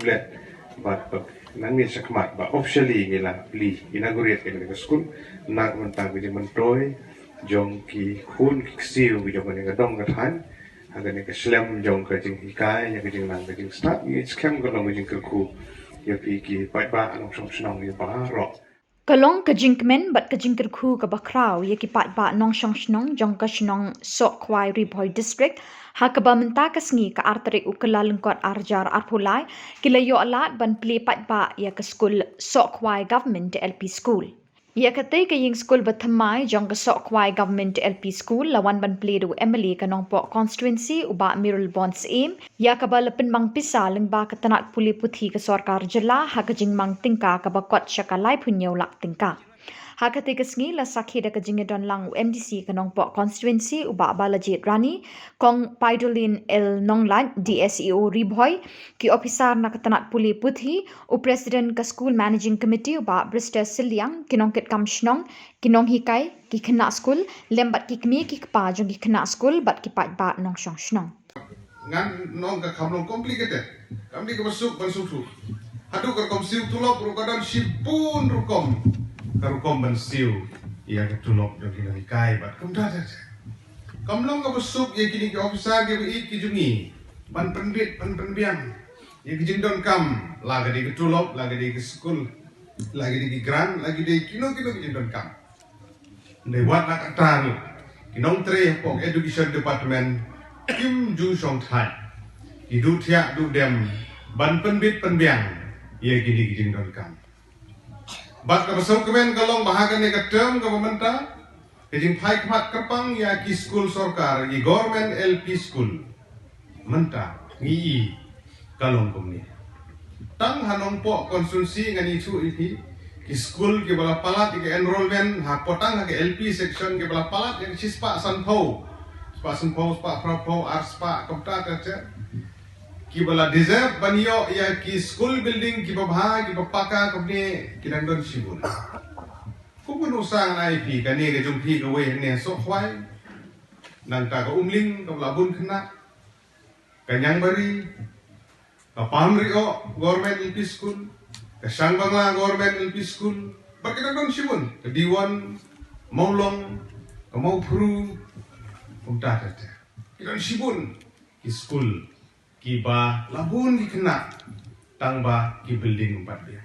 privilege but nang ni sakmat ba officially ngila plie inaugurate ke ke school nak mentang ke mentoy jong ki khun ki siu bi jong ke dong ke than agan ke slam jong ke jing hikai ya ke jing nang ke jing start ni scam ke long ke jingkyrkhu ya pi ki paidbah Nongshnong Shnong ni bah ro Kalong ke jingkmen bat ke jingkyrkhu ke khraw ye ki paidbah Nongshong jong ke Shnong Sohkhwai Bhoi district ha ke mynta ke sngi ke tarik kyllalyngkot arjar plie kilayo alat ban plie paidbah ye ke Skul Sohkhwai Government L.P Skul. Ia katei ke Ingskul thymmai jong ke Sohkhwai Government L.P Skul lawan ban plie du MLA ke Nongpoh constituency Bah Mayralborn Syiem iaka pynmang pisa lyngba ke Tnad Pule Puthi ke sorkar Jylla ha ke Tngka ke bakot syakalai punya Lak Tyngka. Ha katei ke sngi la sakhi ke jingedon lang MDC ke Nongpoh constituency balajit rani kong paidolin el Nonglan DSEO Bhoi ki officer na ke Tnad Pule Puthi president ke Skul managing committee Brista Silyang ki nongket kam Shnong ki nong hikai ki kena Skul lembat ki kmi ki kpa jong ki kena Skul bat ki paidbah Nongshong. Ngan nong ka khamlong complicated kami ka masuk tu hadu ka kom siu tulok rukadan sipun rukom ban siu ia ka tulok jong ki hikai bat kum da kamlong ka masuk ye kini ki officer ge bi ki jungi ban penbiang ye ki jingdon kam laga di ki tulok laga di ki Skul lagi di ki grant lagi di kino ki jingdon kam ne wat nak atan kinong tre pok education department Kim Ju Song Thai Idu Tiak Du Dem Ban Penbiang Ia Gini Gijing Don Kam Bat ka Sohkhwai Kalong bahagian ni ka term government Gijing Pai Kmat Kapang Iaki Skul sorkar I Government L.P Skul Menta Ngi Kalong Kumni Tang Nongpoh constituency ngani itu iki ki Skul ki bala palat ki enrollment hak potang hak LP section ki bala palat yang sispa sanpau Pak Nongpoh, Pak Khraw, Pak Kopta kaca. Ki bala deserve banyo ya ki Skul building ki babha ki papaka kopne ki nandon sibul. Kumun usang IP kani ke jumpi ke we ne Sohkhwai nang ta ka umling ka labun kena kanyang bari ka Pamrio Government L.P Skul ka Sangbangla Government L.P Skul berkenaan sibun ke Diwan Maulong ke Maupru Kumta tata. Kita sibun ki Skul, ki ba labun ki kena, tangba ki building 4 dia.